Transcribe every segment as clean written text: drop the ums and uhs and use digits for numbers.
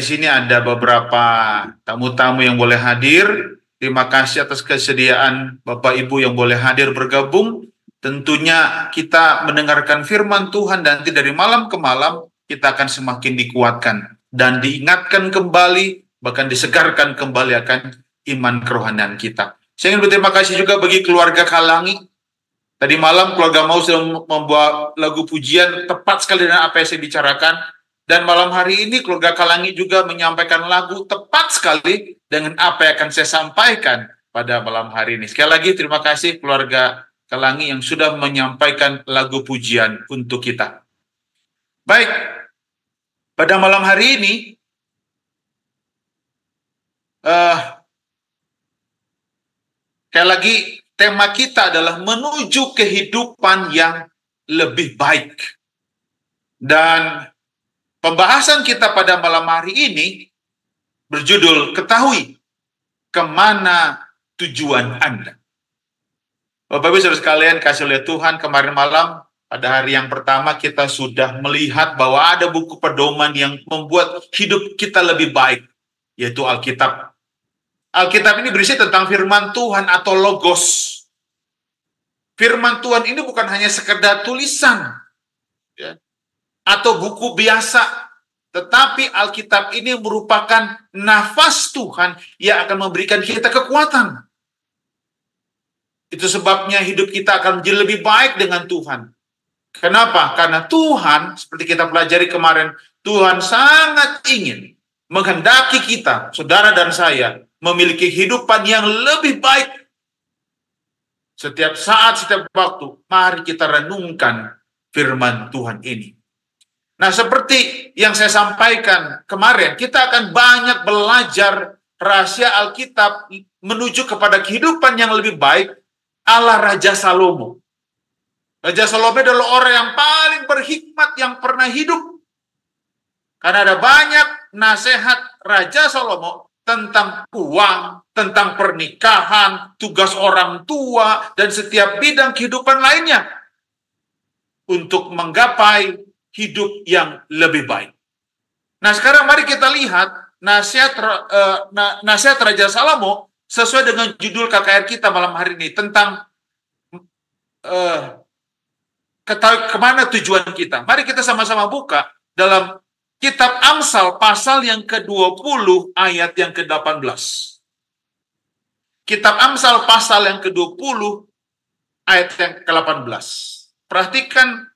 sini ada beberapa tamu-tamu yang boleh hadir. Terima kasih atas kesediaan Bapak Ibu yang boleh hadir bergabung. Tentunya kita mendengarkan firman Tuhan dan nanti dari malam ke malam kita akan semakin dikuatkan dan diingatkan kembali, bahkan disegarkan kembali akan iman kerohanian kita. Saya ingin berterima kasih juga bagi keluarga Kalangi. Tadi malam keluarga Mau sudah membuat lagu pujian tepat sekali dengan apa yang saya bicarakan. Dan malam hari ini keluarga Kalangi juga menyampaikan lagu tepat sekali dengan apa yang akan saya sampaikan pada malam hari ini. Sekali lagi terima kasih keluarga Kalangi yang sudah menyampaikan lagu pujian untuk kita. Baik, pada malam hari ini sekali lagi tema kita adalah menuju kehidupan yang lebih baik. Dan pembahasan kita pada malam hari ini berjudul Ketahui Kemana Tujuan Anda. Bapak Ibu Saudara sekalian, kasih oleh Tuhan, kemarin malam pada hari yang pertama kita sudah melihat bahwa ada buku pedoman yang membuat hidup kita lebih baik, yaitu Alkitab. Alkitab ini berisi tentang firman Tuhan atau logos. Firman Tuhan ini bukan hanya sekedar tulisan, ya, atau buku biasa, tetapi Alkitab ini merupakan nafas Tuhan yang akan memberikan kita kekuatan. Itu sebabnya hidup kita akan menjadi lebih baik dengan Tuhan. Kenapa? Karena Tuhan, seperti kita pelajari kemarin, Tuhan sangat ingin menghendaki kita, saudara dan saya, memiliki kehidupan yang lebih baik. Setiap saat, setiap waktu, mari kita renungkan firman Tuhan ini. Nah, seperti yang saya sampaikan kemarin, kita akan banyak belajar rahasia Alkitab menuju kepada kehidupan yang lebih baik ala Raja Salomo. Raja Salomo adalah orang yang paling berhikmat yang pernah hidup. Karena ada banyak nasihat Raja Salomo tentang uang, tentang pernikahan, tugas orang tua, dan setiap bidang kehidupan lainnya untuk menggapai hidup yang lebih baik. Nah, sekarang mari kita lihat nasihat Raja Salomo sesuai dengan judul KKR kita malam hari ini tentang ketahui kemana tujuan kita. Mari kita sama-sama buka dalam Kitab Amsal pasal yang ke-20 ayat yang ke-18. Kitab Amsal pasal yang ke-20 ayat yang ke-18. Perhatikan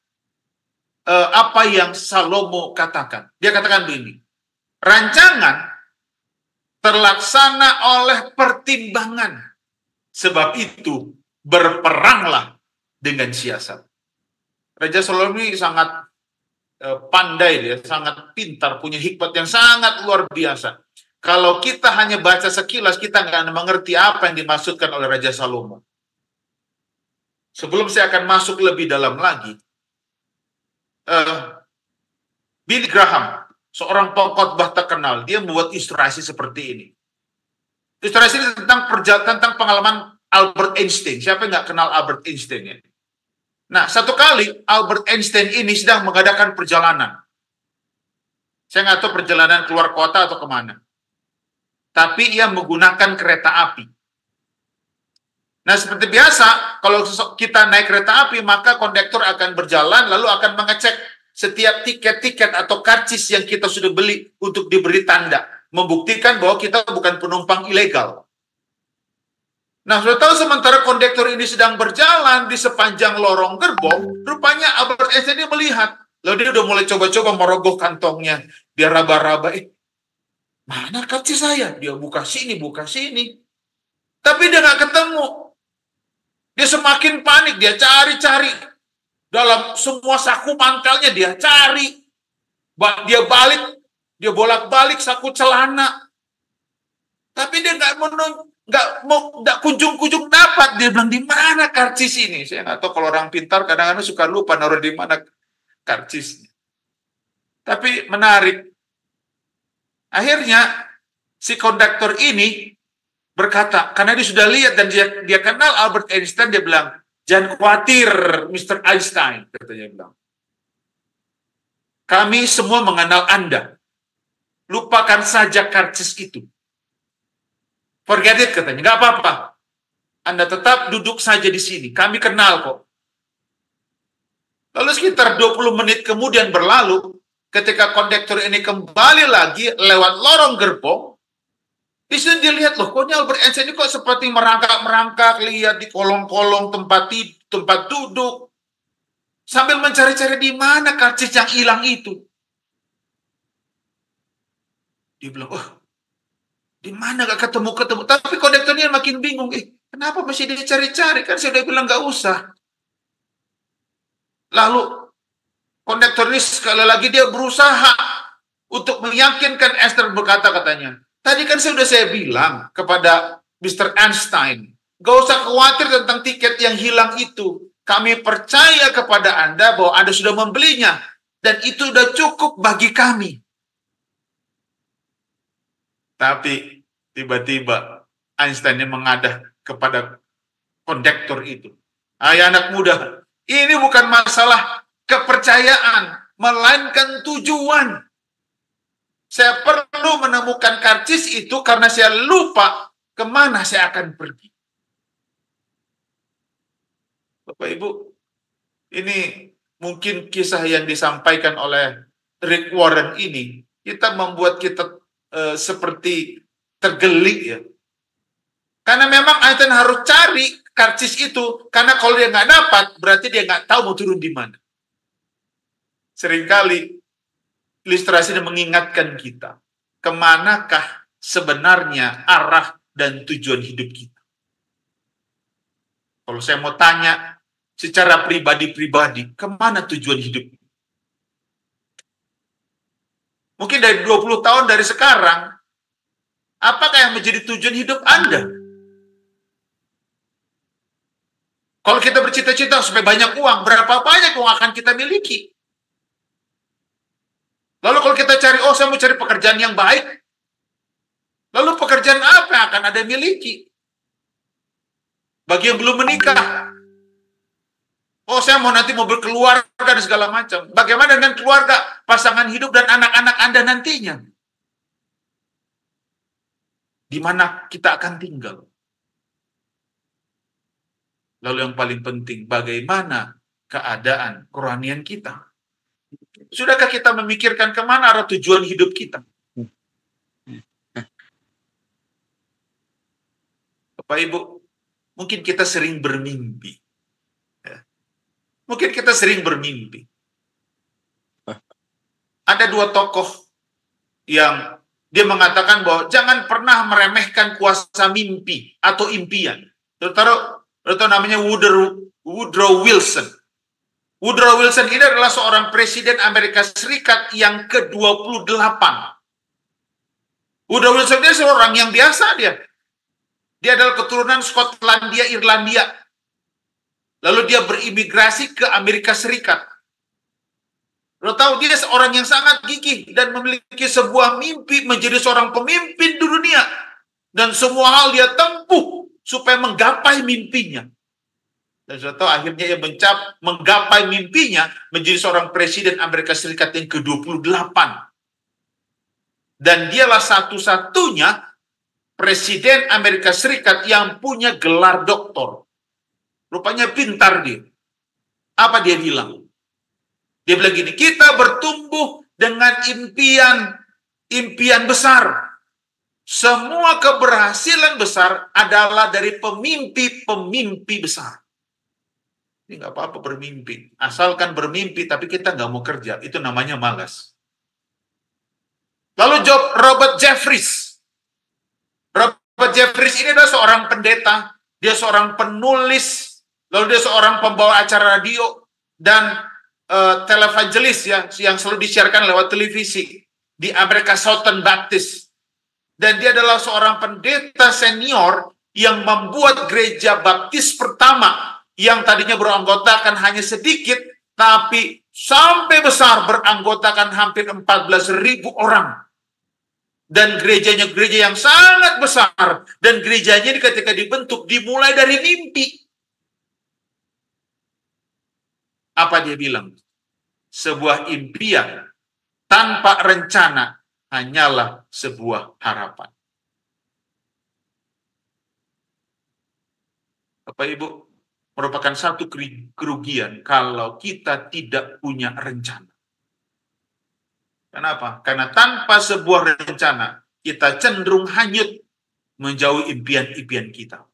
apa yang Salomo katakan. Dia katakan begini, rancangan terlaksana oleh pertimbangan, sebab itu berperanglah dengan siasat. Raja Salomo ini sangat pandai, dia sangat pintar, punya hikmat yang sangat luar biasa. Kalau kita hanya baca sekilas, kita nggak akan mengerti apa yang dimaksudkan oleh Raja Salomo. Sebelum saya akan masuk lebih dalam lagi, Billy Graham, seorang pengkhotbah terkenal, dia membuat ilustrasi seperti ini. Ilustrasi ini tentang pengalaman Albert Einstein. Siapa yang nggak kenal Albert Einstein ya? Nah, satu kali Albert Einstein ini sedang mengadakan perjalanan. Saya nggak tahu perjalanan keluar kota atau kemana. Tapi ia menggunakan kereta api. Nah, seperti biasa, kalau kita naik kereta api, maka kondektur akan berjalan, lalu akan mengecek setiap tiket-tiket atau karcis yang kita sudah beli untuk diberi tanda. Membuktikan bahwa kita bukan penumpang ilegal. Nah, sudah tahu sementara kondektur ini sedang berjalan di sepanjang lorong gerbong, rupanya Albert Einstein ini melihat. Lalu dia udah mulai coba-coba merogoh kantongnya. Dia raba-raba, mana karcis saya? Dia buka sini. Tapi dia nggak ketemu. Dia semakin panik, dia cari-cari. Dalam semua saku mantelnya dia cari. Dia balik, dia bolak-balik saku celana. Tapi dia nggak kunjung-kunjung dapat. Dia bilang, di mana karcis ini? Saya nggak tahu, kalau orang pintar kadang-kadang suka lupa naruh di mana karcisnya. Tapi menarik. Akhirnya si konduktor ini berkata, karena dia sudah lihat dan dia kenal Albert Einstein, dia bilang, jangan khawatir Mr. Einstein, katanya bilang. Kami semua mengenal Anda. lupakan saja karcis itu. Forget it, katanya. Nggak apa-apa. Anda tetap duduk saja di sini. Kami kenal kok. Lalu sekitar 20 menit kemudian berlalu, ketika kondektur ini kembali lagi lewat lorong gerbong, di sini dilihat, loh, kok ini Albert Einstein ini kok seperti merangkak-merangkak, lihat di kolong-kolong tempat duduk, sambil mencari-cari di mana karcis yang hilang itu. Dia bilang, oh, di mana gak ketemu-ketemu. Tapi kondekturnya makin bingung, kenapa masih dicari-cari? Kan saya udah bilang gak usah. Lalu kondektur ini sekali lagi dia berusaha untuk meyakinkan Esther, berkata katanya, tadi kan saya bilang kepada Mr. Einstein, gak usah khawatir tentang tiket yang hilang itu. Kami percaya kepada Anda bahwa Anda sudah membelinya. Dan itu sudah cukup bagi kami. Tapi tiba-tiba Einstein mengadah kepada kondektur itu. Hai anak muda, ini bukan masalah kepercayaan, melainkan tujuan. Saya perlu menemukan karcis itu karena saya lupa kemana saya akan pergi. Bapak Ibu, ini mungkin kisah yang disampaikan oleh Rick Warren ini, membuat kita seperti tergelik ya. Karena memang Einstein harus cari karcis itu, karena kalau dia nggak dapat, berarti dia nggak tahu mau turun di mana. Seringkali ilustrasi ini mengingatkan kita, kemanakah sebenarnya arah dan tujuan hidup kita. Kalau saya mau tanya secara pribadi-pribadi, kemana tujuan hidup? Mungkin dari 20 tahun dari sekarang, apakah yang menjadi tujuan hidup Anda? Kalau kita bercita-cita supaya banyak uang, berapa banyak uang akan kita miliki? Lalu kalau kita cari, saya mau cari pekerjaan yang baik, lalu pekerjaan apa yang akan Anda miliki? Bagi yang belum menikah, saya mau nanti mau berkeluarga dan segala macam. Bagaimana dengan keluarga, pasangan hidup, dan anak-anak Anda nantinya? Di mana kita akan tinggal? Lalu yang paling penting, bagaimana keadaan kerohanian kita? Sudahkah kita memikirkan kemana arah tujuan hidup kita? Bapak Ibu, mungkin kita sering bermimpi. Mungkin kita sering bermimpi. Ada dua tokoh yang dia mengatakan bahwa jangan pernah meremehkan kuasa mimpi atau impian. Terutama namanya Woodrow Wilson. Woodrow Wilson ini adalah seorang presiden Amerika Serikat yang ke-28. Woodrow Wilson ini seorang yang biasa dia. Dia adalah keturunan Skotlandia, Irlandia. Lalu dia berimigrasi ke Amerika Serikat. Lo tahu dia seorang yang sangat gigih dan memiliki sebuah mimpi menjadi seorang pemimpin di dunia. Dan semua hal dia tempuh supaya menggapai mimpinya. Dan sudah tahu akhirnya dia menggapai mimpinya menjadi seorang presiden Amerika Serikat yang ke-28. Dan dialah satu-satunya presiden Amerika Serikat yang punya gelar doktor. Rupanya pintar dia. Apa dia bilang? Dia bilang gini, kita bertumbuh dengan impian besar. Semua keberhasilan besar adalah dari pemimpi-pemimpi besar. Ini nggak apa-apa bermimpi. Asalkan bermimpi, tapi kita nggak mau kerja. Itu namanya malas. Lalu Robert Jeffries. Robert Jeffries ini adalah seorang pendeta. Dia seorang penulis. Lalu dia seorang pembawa acara radio dan televangelis ya, yang selalu disiarkan lewat televisi di Amerika Southern Baptist. Dan dia adalah seorang pendeta senior yang membuat gereja baptis pertama yang tadinya beranggotakan hanya sedikit, tapi sampai besar beranggotakan hampir 14.000 orang. Dan gerejanya gereja yang sangat besar. Dan gerejanya ketika dibentuk dimulai dari mimpi. Apa dia bilang? Sebuah impian tanpa rencana hanyalah sebuah harapan. Bapak Ibu, merupakan satu kerugian kalau kita tidak punya rencana. Kenapa? Karena tanpa sebuah rencana, kita cenderung hanyut menjauhi impian-impian kita.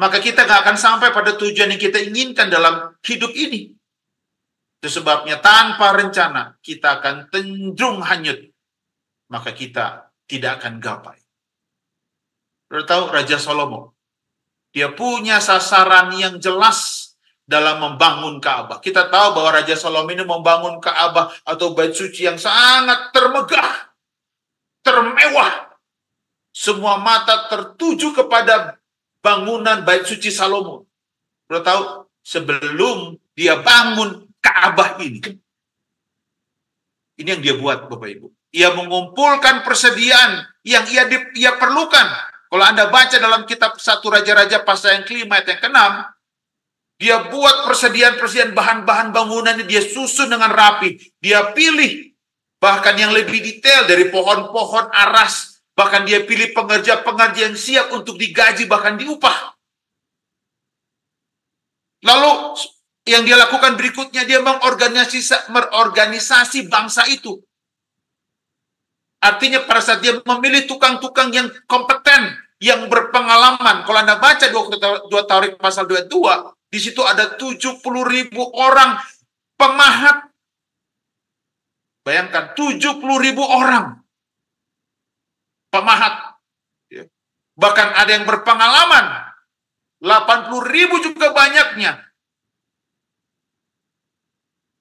Maka kita gak akan sampai pada tujuan yang kita inginkan dalam hidup ini. Itu sebabnya tanpa rencana, kita akan cenderung hanyut. Maka kita tidak akan gapai. Sudah tahu Raja Salomo? Dia punya sasaran yang jelas dalam membangun Ka'bah. Kita tahu bahwa Raja Salomo ini membangun Ka'bah atau bait suci yang sangat termegah, termewah. Semua mata tertuju kepada bangunan bait suci Salomo. Sudah tahu, sebelum dia bangun Ka'bah ini yang dia buat, Bapak Ibu. Ia mengumpulkan persediaan yang ia perlukan. Kalau Anda baca dalam kitab 1 Raja-Raja pasal yang kelima ayat yang ke-6, dia buat persediaan bahan-bahan bangunan ini, dia susun dengan rapi. Dia pilih bahkan yang lebih detail dari pohon-pohon aras. Bahkan dia pilih pengerja-pengerja yang siap untuk digaji, bahkan diupah. Lalu yang dia lakukan berikutnya, dia mengorganisasi bangsa itu. Artinya pada saat dia memilih tukang-tukang yang kompeten, yang berpengalaman. Kalau Anda baca 2 Tawarik pasal 22, di situ ada 70.000 orang pemahat. Bayangkan, 70.000 orang pemahat. Bahkan ada yang berpengalaman, 80.000 juga banyaknya.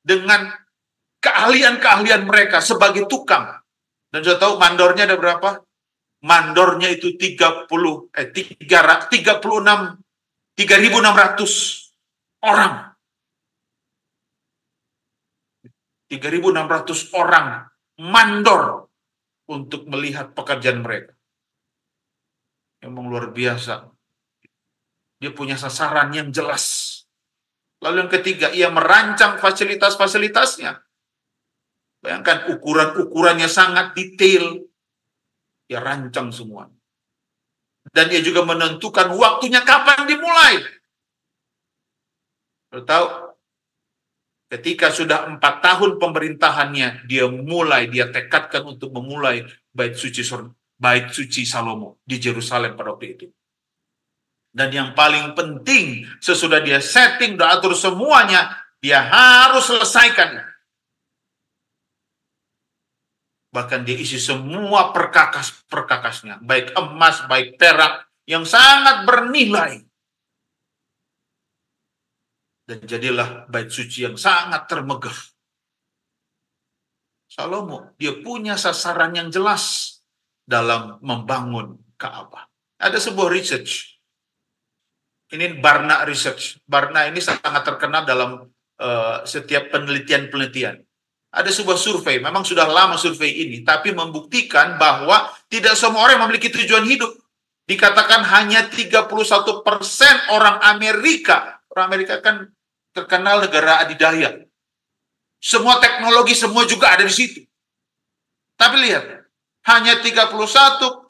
Dengan keahlian-keahlian mereka sebagai tukang. Dan sudah tahu mandornya ada berapa? Mandornya itu 3.600 orang. 3.600 orang mandor untuk melihat pekerjaan mereka. Memang luar biasa. Dia punya sasaran yang jelas. Lalu yang ketiga, ia merancang fasilitas-fasilitasnya. Bayangkan ukuran-ukurannya sangat detail. Dia rancang semua. Dan dia juga menentukan waktunya kapan dimulai. Tahu? Ketika sudah 4 tahun pemerintahannya, dia tekadkan untuk memulai bait suci Salomo di Yerusalem pada waktu itu. Dan yang paling penting, sesudah dia setting, udah atur semuanya, dia harus selesaikan. Bahkan dia isi semua perkakas-perkakasnya, baik emas, baik perak, yang sangat bernilai. Dan jadilah bait suci yang sangat termegah. Salomo, dia punya sasaran yang jelas dalam membangun Ka'bah. Ada sebuah research. Ini Barna Research. Barna ini sangat terkenal dalam setiap penelitian-penelitian. Ada sebuah survei, memang sudah lama survei ini, tapi membuktikan bahwa tidak semua orang memiliki tujuan hidup. Dikatakan hanya 31% orang Amerika kan terkenal negara adidaya. Semua teknologi, semua juga ada di situ. Tapi lihat, hanya 31%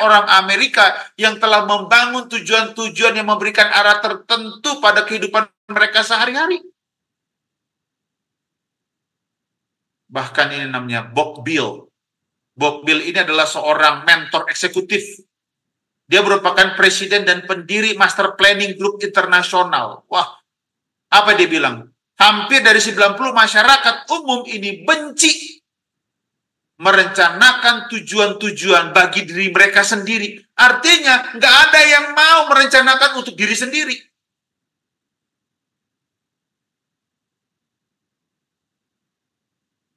orang Amerika yang telah membangun tujuan-tujuan yang memberikan arah tertentu pada kehidupan mereka sehari-hari. Bahkan ini namanya Bob Bill. Bob Bill ini adalah seorang mentor eksekutif. Dia merupakan presiden dan pendiri Master Planning Group Internasional. Wah, apa dia bilang? Hampir dari 90 masyarakat umum ini benci merencanakan tujuan-tujuan bagi diri mereka sendiri. Artinya, nggak ada yang mau merencanakan untuk diri sendiri.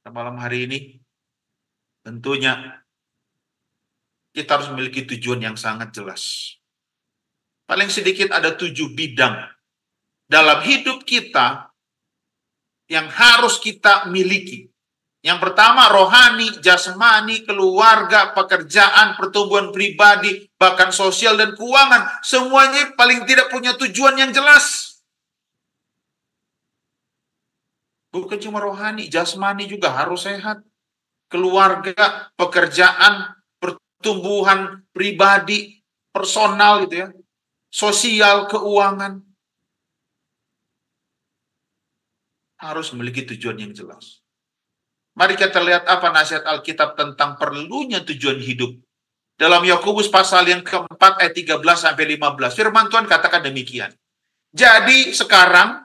Malam hari ini, tentunya kita harus memiliki tujuan yang sangat jelas. Paling sedikit ada 7 bidang dalam hidup kita yang harus kita miliki. Yang pertama, rohani, jasmani, keluarga, pekerjaan, pertumbuhan pribadi, bahkan sosial dan keuangan. Semuanya paling tidak punya tujuan yang jelas. Bukan cuma rohani, jasmani juga harus sehat. keluarga, pekerjaan, pertumbuhan pribadi, personal gitu ya, sosial, keuangan. Harus memiliki tujuan yang jelas. Mari kita lihat apa nasihat Alkitab tentang perlunya tujuan hidup. Dalam Yakobus pasal yang keempat ayat 13 sampai 15. Firman Tuhan katakan demikian. Jadi sekarang,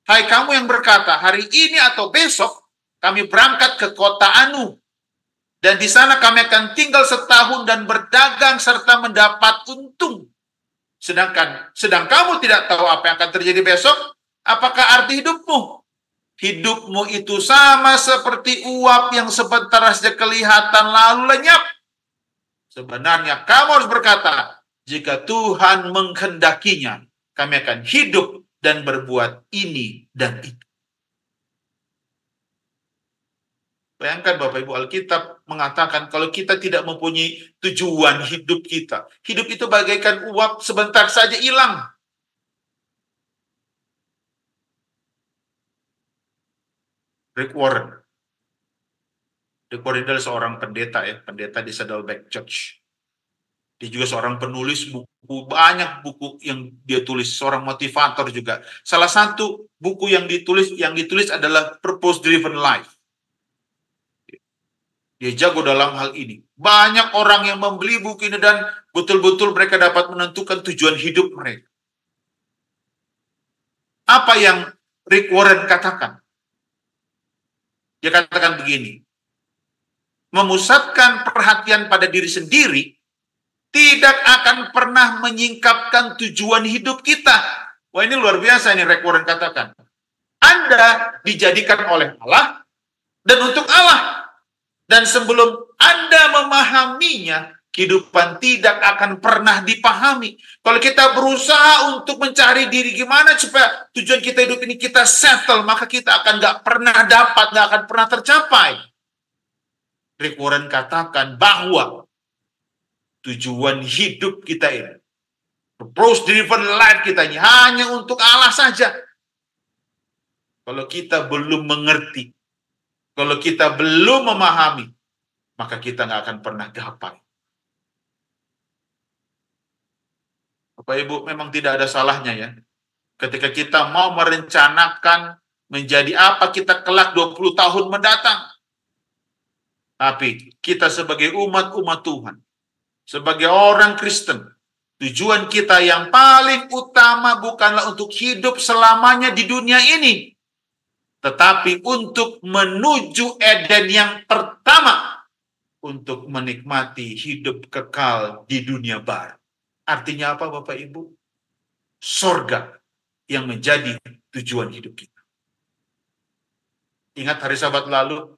hai kamu yang berkata, hari ini atau besok kami berangkat ke kota Anu. Dan di sana kami akan tinggal setahun dan berdagang serta mendapat untung. Sedang kamu tidak tahu apa yang akan terjadi besok. Apakah arti hidupmu? Hidupmu itu sama seperti uap yang sebentar saja kelihatan lalu lenyap. Sebenarnya kamu harus berkata, jika Tuhan menghendakinya, kami akan hidup dan berbuat ini dan itu. Bayangkan Bapak Ibu, Alkitab mengatakan kalau kita tidak mempunyai tujuan hidup kita, hidup itu bagaikan uap sebentar saja hilang. Rick Warren adalah seorang pendeta ya, pendeta di Saddleback Church. Dia juga seorang penulis buku, banyak buku yang dia tulis, seorang motivator juga. Salah satu buku yang ditulis adalah Purpose Driven Life. Dia jago dalam hal ini. Banyak orang yang membeli buku ini dan betul-betul mereka dapat menentukan tujuan hidup mereka. Apa yang Rick Warren katakan? Dia katakan begini, memusatkan perhatian pada diri sendiri tidak akan pernah menyingkapkan tujuan hidup kita. Wah, ini luar biasa ini Rick Warren katakan. Anda dijadikan oleh Allah dan untuk Allah. Dan sebelum Anda memahaminya, kehidupan tidak akan pernah dipahami. Kalau kita berusaha untuk mencari diri gimana supaya tujuan kita hidup ini kita settle, maka kita akan nggak pernah dapat, nggak akan pernah tercapai. Rick Warren katakan bahwa tujuan hidup kita ini, purpose driven life kita ini hanya untuk Allah saja. Kalau kita belum mengerti, kalau kita belum memahami, maka kita nggak akan pernah gapai. Bapak Ibu, memang tidak ada salahnya ya. Ketika kita mau merencanakan menjadi apa kita kelak 20 tahun mendatang. Tapi kita sebagai umat Tuhan, sebagai orang Kristen, tujuan kita yang paling utama bukanlah untuk hidup selamanya di dunia ini, tetapi untuk menuju Eden yang pertama, untuk menikmati hidup kekal di dunia baru. Artinya apa Bapak Ibu? Sorga yang menjadi tujuan hidup kita. Ingat hari Sabat lalu,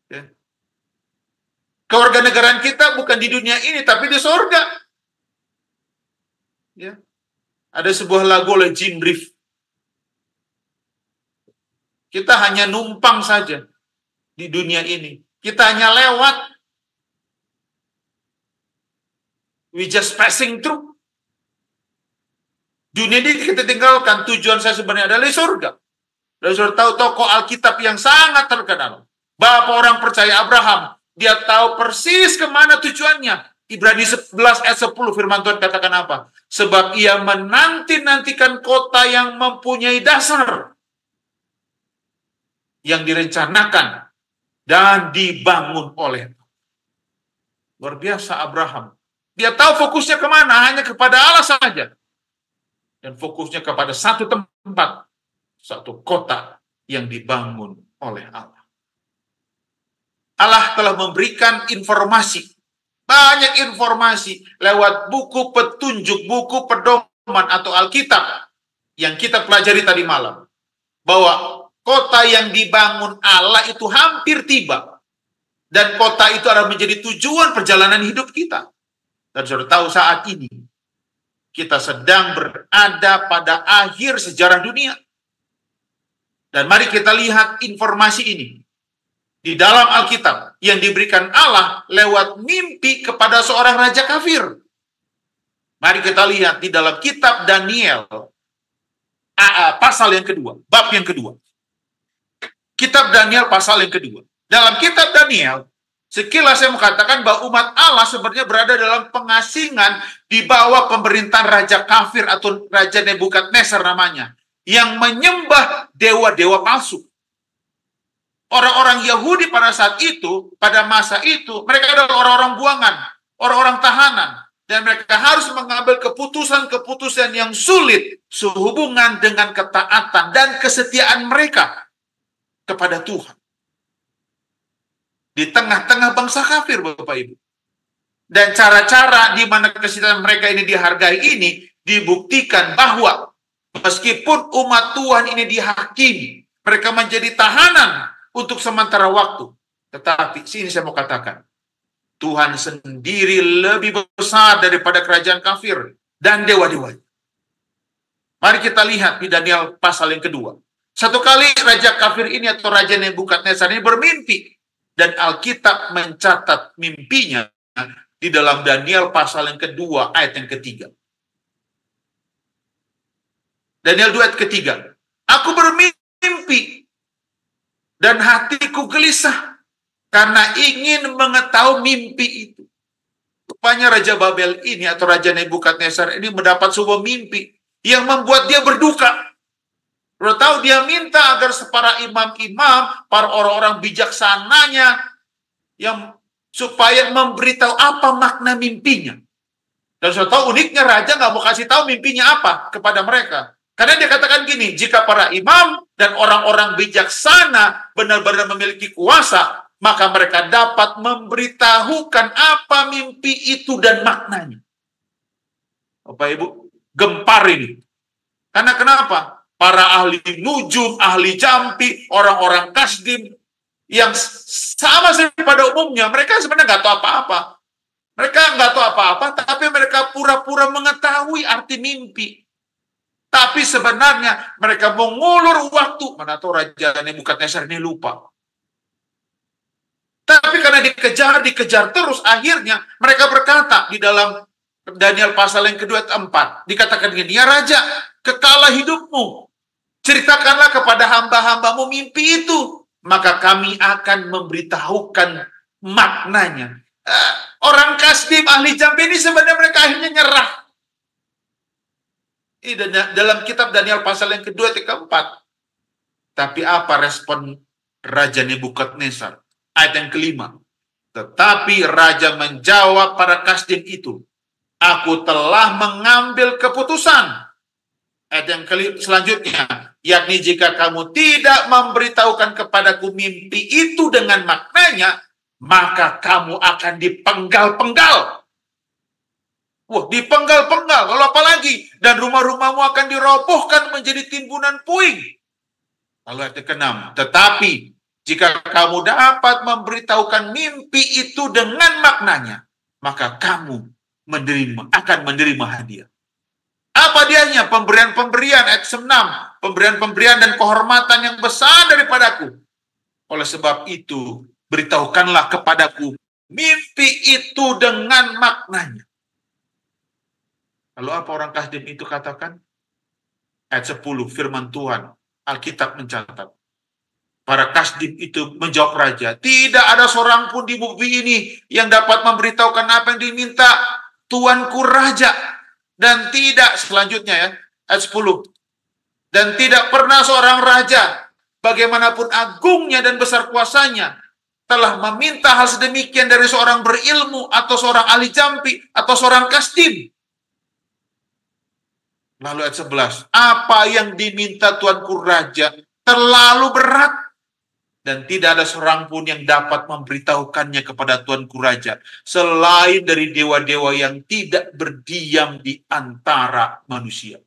ya, kewarganegaraan kita bukan di dunia ini, tapi di sorga. Ya. Ada sebuah lagu oleh Jim Reeves. Kita hanya numpang saja di dunia ini. Kita hanya lewat. We just passing through. Dunia ini kita tinggalkan. Tujuan saya sebenarnya adalah di surga. Dan sudah tahu tokoh Alkitab yang sangat terkenal. Bapak orang percaya Abraham. Dia tahu persis kemana tujuannya. Ibrani 11 ayat 10 firman Tuhan katakan apa? Sebab ia menanti-nantikan kota yang mempunyai dasar. Yang direncanakan dan dibangun oleh. Luar biasa Abraham. Dia tahu fokusnya kemana, hanya kepada Allah saja. Dan fokusnya kepada satu tempat, satu kota yang dibangun oleh Allah. Allah telah memberikan informasi, banyak informasi lewat buku petunjuk, buku pedoman atau Alkitab yang kita pelajari tadi malam. Bahwa kota yang dibangun Allah itu hampir tiba. Dan kota itu adalah menjadi tujuan perjalanan hidup kita. Dan sudah tahu saat ini, kita sedang berada pada akhir sejarah dunia. Dan mari kita lihat informasi ini. Di dalam Alkitab yang diberikan Allah lewat mimpi kepada seorang raja kafir. Mari kita lihat di dalam kitab Daniel, pasal yang kedua, bab yang kedua. Kitab Daniel pasal yang kedua. Dalam kitab Daniel, sekilas saya mengatakan bahwa umat Allah sebenarnya berada dalam pengasingan di bawah pemerintahan Raja Kafir atau Raja Nebukadnezar namanya, yang menyembah dewa-dewa palsu. Orang-orang Yahudi pada saat itu, pada masa itu, mereka adalah orang-orang buangan, orang-orang tahanan, dan mereka harus mengambil keputusan-keputusan yang sulit sehubungan dengan ketaatan dan kesetiaan mereka kepada Tuhan. Di tengah-tengah bangsa kafir, Bapak Ibu. Dan cara-cara di mana kesetiaan mereka ini dihargai ini dibuktikan bahwa meskipun umat Tuhan ini dihakimi, mereka menjadi tahanan untuk sementara waktu. Tetapi sini saya mau katakan, Tuhan sendiri lebih besar daripada kerajaan kafir dan dewa-dewa. Mari kita lihat di Daniel pasal yang kedua. Satu kali Raja Kafir ini atau Raja Nebukadnezar ini bermimpi. Dan Alkitab mencatat mimpinya di dalam Daniel pasal yang kedua ayat yang ketiga. Daniel 2 ayat ketiga. Aku bermimpi dan hatiku gelisah karena ingin mengetahui mimpi itu. Rupanya Raja Babel ini atau Raja Nebukadnezar ini mendapat sebuah mimpi yang membuat dia berduka. Lo tahu dia minta agar para imam-imam, para orang-orang bijaksananya yang supaya memberitahu apa makna mimpinya. Dan saya tahu uniknya raja nggak mau kasih tahu mimpinya apa kepada mereka. Karena dia katakan gini, jika para imam dan orang-orang bijaksana benar-benar memiliki kuasa, maka mereka dapat memberitahukan apa mimpi itu dan maknanya. Bapak Ibu, gempar ini. Karena kenapa? Para ahli nujum, ahli jampi, orang-orang kasdim yang sama seperti pada umumnya, mereka sebenarnya nggak tahu apa-apa. Mereka nggak tahu apa-apa, tapi mereka pura-pura mengetahui arti mimpi. Tapi sebenarnya mereka mengulur waktu. Mana tahu Raja Nebukadnezar ini lupa. Tapi karena dikejar terus, akhirnya mereka berkata di dalam Daniel pasal yang kedua ayat 4. Dikatakan gini, ya Raja, kekalah hidupmu. Ceritakanlah kepada hamba-hambamu mimpi itu. Maka kami akan memberitahukan maknanya. Orang kasdim, ahli jambi ini sebenarnya mereka akhirnya nyerah. Ini dalam kitab Daniel pasal yang kedua, ayat keempat. Tapi apa respon Raja Nebukadnezar? Ayat yang kelima. Tetapi Raja menjawab para kasdim itu. Aku telah mengambil keputusan. Ayat yang selanjutnya, yakni jika kamu tidak memberitahukan kepadaku mimpi itu dengan maknanya, maka kamu akan dipenggal-penggal. Wah, dipenggal-penggal. Lalu apa lagi? Dan rumah-rumahmu akan dirobohkan menjadi timbunan puing. Lalu ayat ke-6, tetapi jika kamu dapat memberitahukan mimpi itu dengan maknanya, maka kamu akan menerima hadiah. Apa dianya? Pemberian-pemberian, ayat 6. Pemberian-pemberian dan kehormatan yang besar daripadaku. Oleh sebab itu, beritahukanlah kepadaku mimpi itu dengan maknanya. Lalu apa orang kasdim itu katakan? Ayat 10, firman Tuhan, Alkitab mencatat. Para kasdim itu menjawab raja, tidak ada seorang pun di bumi ini yang dapat memberitahukan apa yang diminta tuanku raja. Dan tidak, selanjutnya ya, ayat 10. Dan tidak pernah seorang raja, bagaimanapun agungnya dan besar kuasanya, telah meminta hal sedemikian dari seorang berilmu, atau seorang ahli jampi, atau seorang kasdim. Lalu ayat 11. Apa yang diminta tuanku raja terlalu berat, dan tidak ada seorang pun yang dapat memberitahukannya kepada tuanku raja, selain dari dewa-dewa yang tidak berdiam di antara manusia.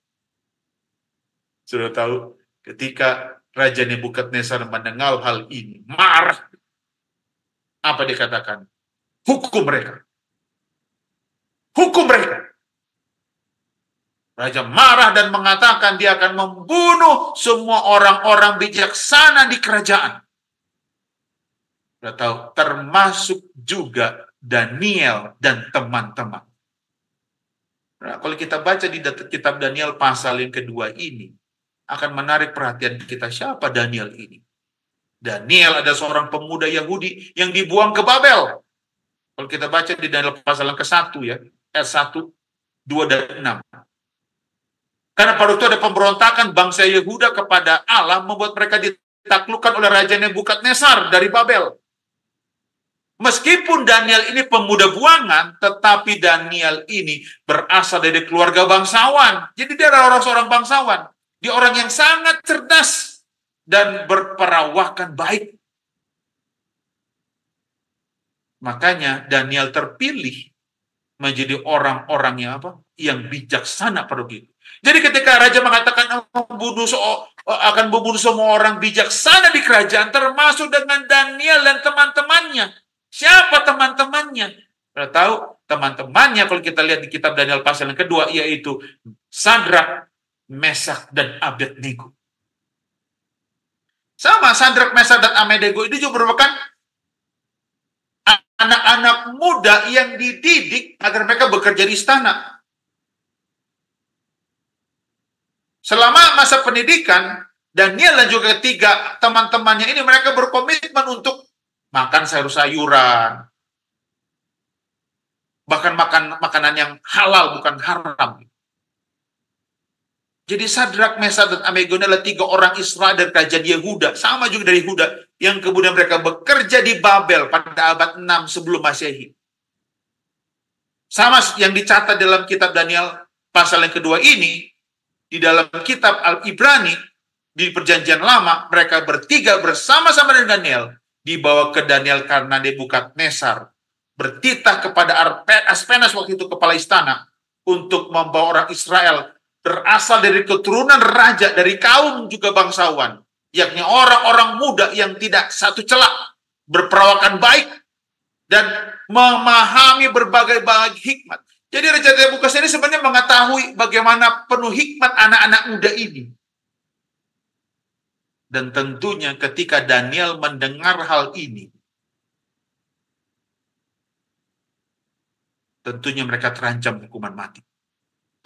Sudah tahu, ketika Raja Nebukadnezar mendengar hal ini, marah. Apa dia katakan? Hukum mereka. Hukum mereka. Raja marah dan mengatakan dia akan membunuh semua orang-orang bijaksana di kerajaan. Sudah tahu, termasuk juga Daniel dan teman-teman. Nah, kalau kita baca di kitab Daniel pasal yang kedua ini, akan menarik perhatian kita, siapa Daniel ini. Daniel ada seorang pemuda Yahudi yang dibuang ke Babel. Kalau kita baca di Daniel pasal yang ke-1 ya, ayat 1, 2, dan 6. Karena pada itu ada pemberontakan bangsa Yehuda kepada Allah, membuat mereka ditaklukkan oleh Raja Nebukadnezar dari Babel. Meskipun Daniel ini pemuda buangan, tetapi Daniel ini berasal dari keluarga bangsawan. Jadi dia adalah seorang bangsawan. Dia orang yang sangat cerdas dan berperawakan baik. Makanya Daniel terpilih menjadi orang-orang yang apa? Yang bijaksana pada itu. Jadi ketika raja mengatakan akan membunuh semua orang bijaksana di kerajaan, termasuk dengan Daniel dan teman-temannya. Siapa teman-temannya? Kita tahu teman-temannya kalau kita lihat di kitab Daniel pasal yang kedua, yaitu Sadrak, Mesak, dan Abednego. Sama, Sadrak, Mesak, dan Abednego itu juga merupakan anak-anak muda yang dididik agar mereka bekerja di istana. Selama masa pendidikan, Daniel dan juga ketiga teman-temannya ini mereka berkomitmen untuk makan sayur-sayuran, bahkan makan makanan yang halal bukan haram. Jadi Sadrak, Mesak, dan Abednego adalah 3 orang Israel dari kerajaan Yehuda, sama juga dari Yehuda, yang kemudian mereka bekerja di Babel pada abad 6 sebelum Masehi. Sama yang dicatat dalam kitab Daniel pasal yang kedua ini, di dalam kitab Al-Ibrani, di perjanjian lama, mereka bertiga bersama-sama dengan Daniel, dibawa ke Daniel karena Nebukadnezar bertitah kepada Aspenas waktu itu kepala istana untuk membawa orang Israel berasal dari keturunan raja, dari kaum juga bangsawan, yakni orang-orang muda yang tidak satu celak, berperawakan baik, dan memahami berbagai hikmat. Jadi Raja Nebukadnezar ini sebenarnya mengetahui bagaimana penuh hikmat anak-anak muda ini. Dan tentunya ketika Daniel mendengar hal ini, tentunya mereka terancam hukuman mati.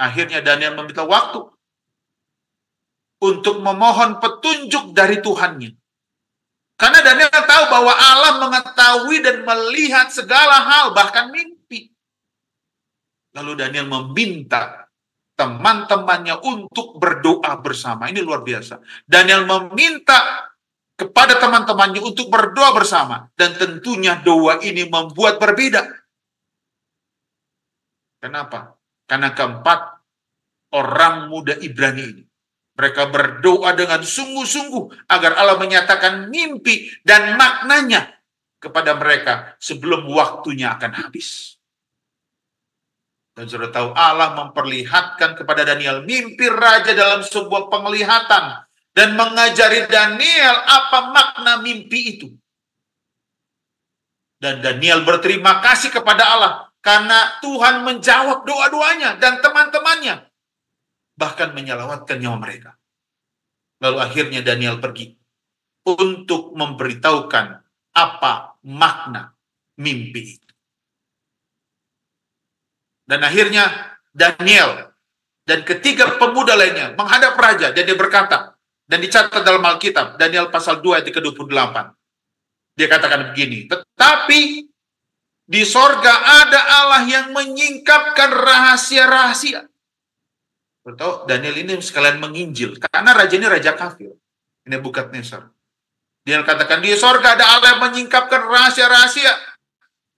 Akhirnya Daniel meminta waktu untuk memohon petunjuk dari Tuhannya. Karena Daniel tahu bahwa Allah mengetahui dan melihat segala hal, bahkan mimpi. Lalu Daniel meminta teman-temannya untuk berdoa bersama. Ini luar biasa. Daniel meminta kepada teman-temannya untuk berdoa bersama. Dan tentunya doa ini membuat berbeda. Kenapa? Karena keempat orang muda Ibrani ini, mereka berdoa dengan sungguh-sungguh agar Allah menyatakan mimpi dan maknanya kepada mereka sebelum waktunya akan habis. Dan sudah tahu Allah memperlihatkan kepada Daniel mimpi raja dalam sebuah penglihatan dan mengajari Daniel apa makna mimpi itu. Dan Daniel berterima kasih kepada Allah karena Tuhan menjawab doa-doanya dan teman-temannya, bahkan menyelawatkan nyawa mereka. Lalu akhirnya Daniel pergi untuk memberitahukan apa makna mimpi itu. Dan akhirnya Daniel dan ketiga pemuda lainnya menghadap raja dan dia berkata, dan dicatat dalam Alkitab, Daniel pasal 2 ayat ke-28. Dia katakan begini, tetapi di sorga ada Allah yang menyingkapkan rahasia-rahasia. Tahu, Daniel ini sekalian menginjil, karena raja ini raja kafir, Nebukadnezar. Dia katakan, di sorga ada Allah yang menyingkapkan rahasia-rahasia.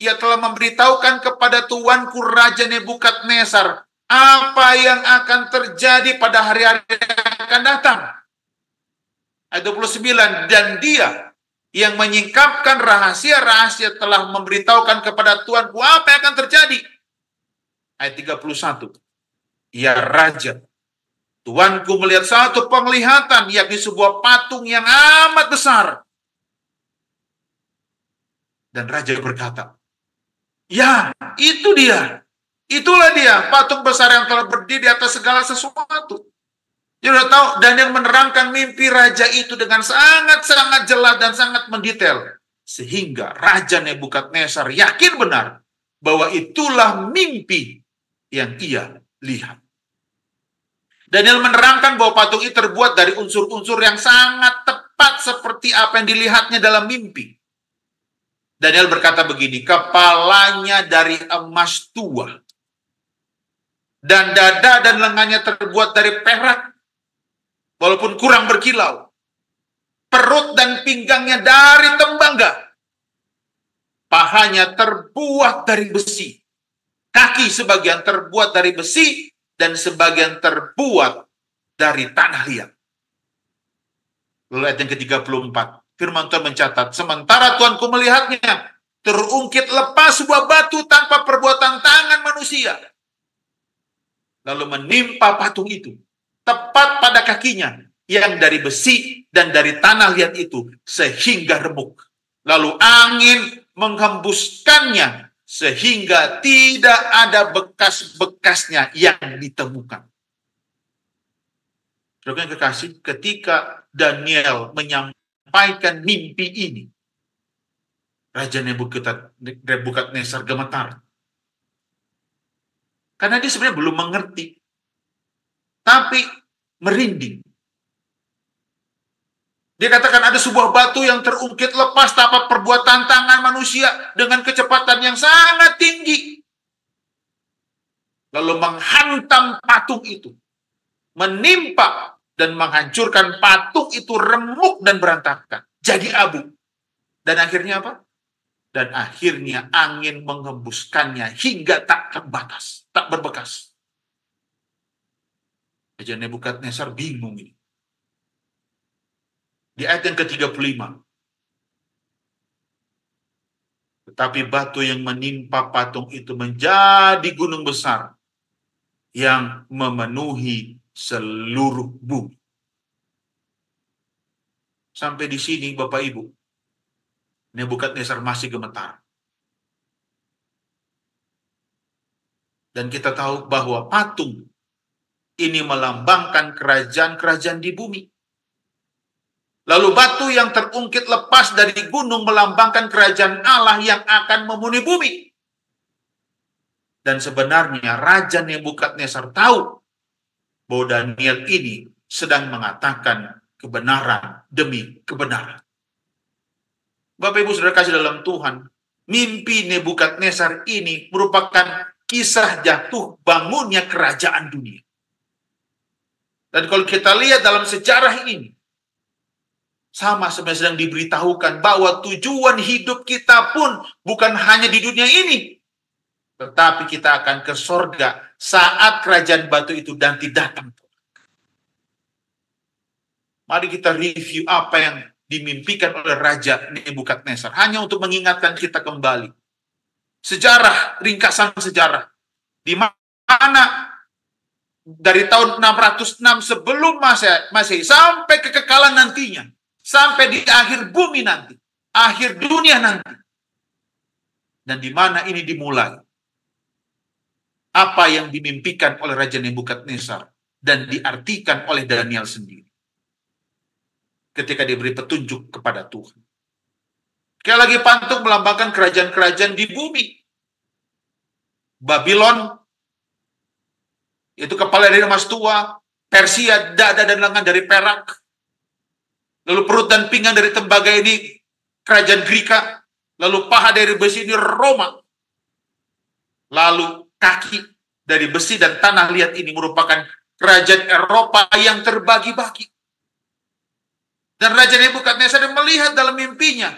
Ia telah memberitahukan kepada tuanku Raja Nebukadnezar apa yang akan terjadi pada hari-hari yang akan datang. Ayat 29, dan dia yang menyingkapkan rahasia-rahasia telah memberitahukan kepada tuanku apa yang akan terjadi. Ayat 31, ya Raja, tuanku melihat satu penglihatan, yakni sebuah patung yang amat besar. Dan Raja berkata, ya, itu dia. Itulah dia, patung besar yang telah berdiri di atas segala sesuatu. Dia sudah tahu, Daniel menerangkan mimpi raja itu dengan sangat-sangat jelas dan sangat mendetail. Sehingga Raja Nebukadnezar yakin benar bahwa itulah mimpi yang ia lihat. Daniel menerangkan bahwa patung itu terbuat dari unsur-unsur yang sangat tepat tepat seperti apa yang dilihatnya dalam mimpi. Daniel berkata begini, kepalanya dari emas tua, dan dada dan lengannya terbuat dari perak, walaupun kurang berkilau. Perut dan pinggangnya dari tembaga. Pahanya terbuat dari besi. Kaki sebagian terbuat dari besi, dan sebagian terbuat dari tanah liat. Lalu ayat yang ke-34. Firman Tuhan mencatat, sementara Tuanku melihatnya, terungkit lepas sebuah batu tanpa perbuatan tangan manusia. Lalu menimpa patung itu, tepat pada kakinya, yang dari besi dan dari tanah liat itu, sehingga remuk. Lalu angin menghembuskannya, sehingga tidak ada bekas-bekasnya yang ditemukan. Saudara yang kekasih, ketika Daniel menyampaikan mimpi ini, Raja Nebukadnezar gemetar. Karena dia sebenarnya belum mengerti, tapi merinding. Dia katakan ada sebuah batu yang terungkit lepas tanpa perbuatan tangan manusia dengan kecepatan yang sangat tinggi. Lalu menghantam patung itu, menimpa dan menghancurkan patung itu, remuk dan berantakan, jadi abu. Dan akhirnya apa? Dan akhirnya angin menghembuskannya hingga tak terbatas, tak berbekas. Raja Nebukadnezar bingung ini. Di ayat yang ke-35. Tetapi batu yang menimpa patung itu menjadi gunung besar yang memenuhi seluruh bumi. Sampai di sini Bapak Ibu, Nebukadnezar masih gemetar. Dan kita tahu bahwa patung ini melambangkan kerajaan-kerajaan di bumi. Lalu batu yang terungkit lepas dari gunung melambangkan kerajaan Allah yang akan memenuhi bumi. Dan sebenarnya Raja Nebukadnezar tahu bahwa Daniel ini sedang mengatakan kebenaran demi kebenaran. Bapak Ibu Saudara kasih dalam Tuhan, mimpi Nebukadnezar ini merupakan kisah jatuh bangunnya kerajaan dunia. Dan kalau kita lihat dalam sejarah ini, sama sebenarnya sedang diberitahukan bahwa tujuan hidup kita pun bukan hanya di dunia ini, tetapi kita akan ke sorga saat kerajaan batu itu nanti datang. Mari kita review apa yang dimimpikan oleh Raja Nebukadnezar, hanya untuk mengingatkan kita kembali. Sejarah, ringkasan sejarah, di mana dari tahun 606 sebelum Masehi sampai kekekalan nantinya, sampai di akhir bumi nanti, akhir dunia nanti. Dan di mana ini dimulai? Apa yang dimimpikan oleh Raja Nebukadnezar dan diartikan oleh Daniel sendiri ketika diberi petunjuk kepada Tuhan. Sekali lagi patung melambangkan kerajaan-kerajaan di bumi. Babylon, itu kepala dari emas tua, Persia, dada dan lengan dari perak. Lalu perut dan pinggang dari tembaga ini kerajaan Greka. Lalu paha dari besi ini Roma. Lalu kaki dari besi dan tanah liat ini merupakan kerajaan Eropa yang terbagi-bagi. Dan Raja Nebukadnezar melihat dalam mimpinya.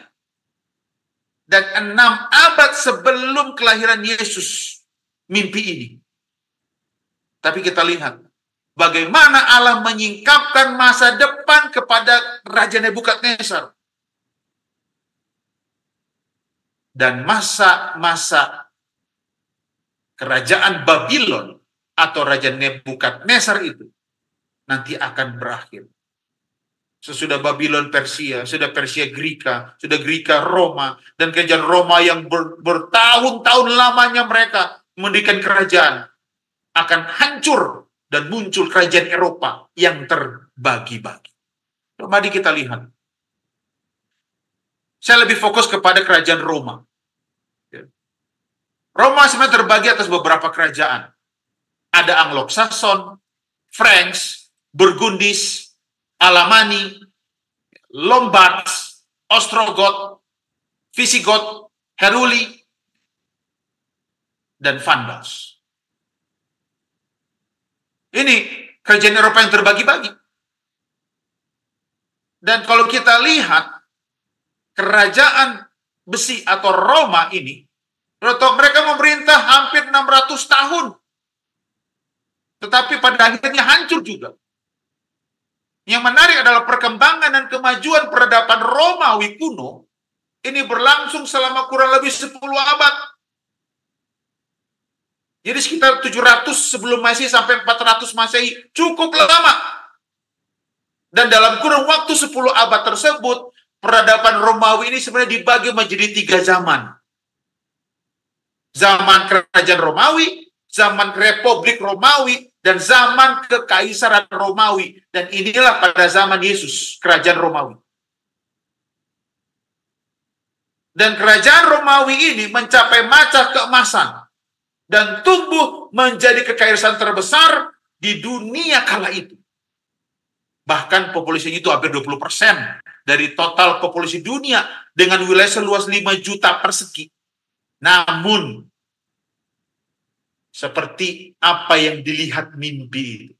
Dan 6 abad sebelum kelahiran Yesus, mimpi ini. Tapi kita lihat bagaimana Allah menyingkapkan masa depan kepada Raja Nebukadnezar. Dan masa-masa kerajaan Babylon atau Raja Nebukadnezar itu nanti akan berakhir. Sesudah Babylon Persia, sudah Persia Greka, sudah Greka Roma, dan kerajaan Roma yang bertahun-tahun lamanya mereka mendirikan kerajaan akan hancur dan muncul kerajaan Eropa yang terbagi-bagi. Mari kita lihat. Saya lebih fokus kepada kerajaan Roma. Roma sebenarnya terbagi atas beberapa kerajaan. Ada Anglo-Saxon, Franks, Burgundis, Alamani, Lombards, Ostrogoth, Visigoth, Heruli, dan Vandals. Ini kerajaan Eropa yang terbagi-bagi. Dan kalau kita lihat kerajaan besi atau Roma ini, mereka memerintah hampir 600 tahun. Tetapi pada akhirnya hancur juga. Yang menarik adalah perkembangan dan kemajuan peradaban Romawi kuno ini berlangsung selama kurang lebih 10 abad. Jadi sekitar 700 sebelum Masehi sampai 400 Masehi, cukup lama. Dan dalam kurun waktu 10 abad tersebut, peradaban Romawi ini sebenarnya dibagi menjadi 3 zaman. Zaman kerajaan Romawi, zaman Republik Romawi, dan zaman kekaisaran Romawi. Dan inilah pada zaman Yesus, kerajaan Romawi. Dan kerajaan Romawi ini mencapai masa keemasan dan tumbuh menjadi kekaisaran terbesar di dunia kala itu. Bahkan populasinya itu hampir 20% dari total populasi dunia dengan wilayah seluas 5 juta persegi. Namun, seperti apa yang dilihat mimpi itu,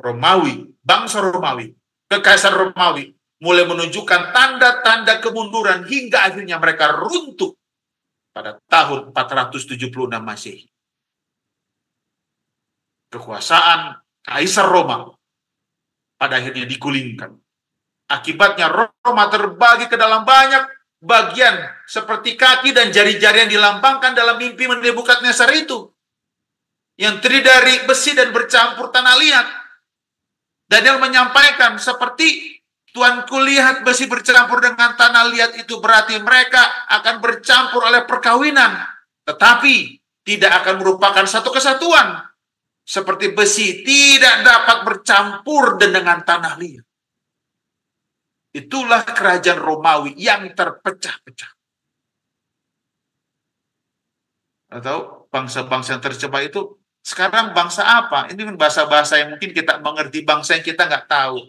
Romawi, bangsa Romawi, kekaisaran Romawi mulai menunjukkan tanda-tanda kemunduran hingga akhirnya mereka runtuh pada tahun 476 Masehi. Kekuasaan Kaisar Roma pada akhirnya digulingkan. Akibatnya Roma terbagi ke dalam banyak bagian seperti kaki dan jari-jari yang dilambangkan dalam mimpi Nebukadnezar itu. Yang terdiri dari besi dan bercampur tanah liat. Daniel menyampaikan seperti Tuanku lihat besi bercampur dengan tanah liat itu berarti mereka akan bercampur oleh perkawinan. Tetapi tidak akan merupakan satu kesatuan. Seperti besi tidak dapat bercampur dengan tanah liat. Itulah kerajaan Romawi yang terpecah-pecah. Atau bangsa-bangsa yang terjebak itu sekarang bangsa apa? Ini kan bahasa-bahasa yang mungkin kita mengerti, bangsa yang kita nggak tahu.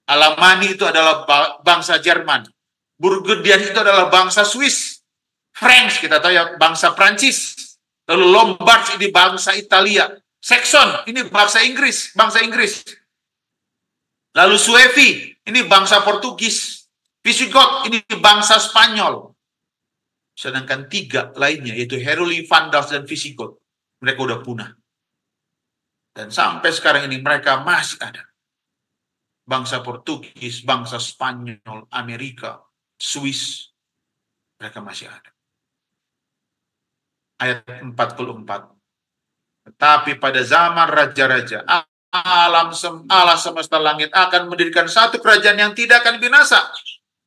Alamani itu adalah bangsa Jerman. Burgundian itu adalah bangsa Swiss. French kita tahu ya, bangsa Prancis. Lalu Lombards ini bangsa Italia. Saxon ini bangsa Inggris, Lalu Suevi ini bangsa Portugis. Visigoth ini bangsa Spanyol. Sedangkan 3 lainnya yaitu Heruli, Vandals, dan Visigoth, mereka udah punah. Dan sampai sekarang ini mereka masih ada. Bangsa Portugis, bangsa Spanyol, Amerika, Swiss, mereka masih ada. Ayat 44. Tetapi pada zaman raja-raja, Allah semesta langit akan mendirikan satu kerajaan yang tidak akan binasa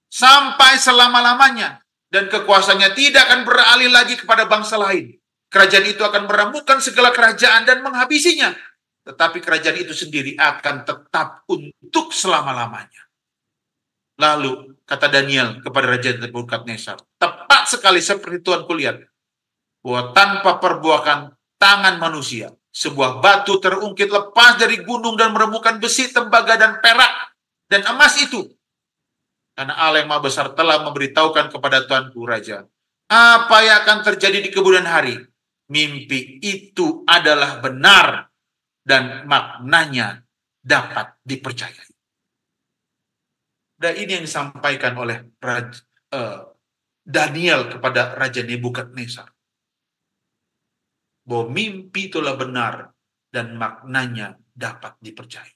sampai selama-lamanya. Dan kekuasaannya tidak akan beralih lagi kepada bangsa lain. Kerajaan itu akan meremukkan segala kerajaan dan menghabisinya. Tetapi kerajaan itu sendiri akan tetap untuk selama-lamanya. Lalu kata Daniel kepada Raja Nebukadnezar, tepat sekali seperti Tuhan kulihat, bahwa tanpa perbuatan tangan manusia, sebuah batu terungkit lepas dari gunung dan meremukkan besi, tembaga, dan perak, dan emas itu. Karena Allah yang Maha Besar telah memberitahukan kepada Tuanku Raja, apa yang akan terjadi di kemudian hari. Mimpi itu adalah benar dan maknanya dapat dipercayai. Dan ini yang disampaikan oleh Daniel kepada Raja Nebukadnezar. Bahwa mimpi itulah benar dan maknanya dapat dipercayai.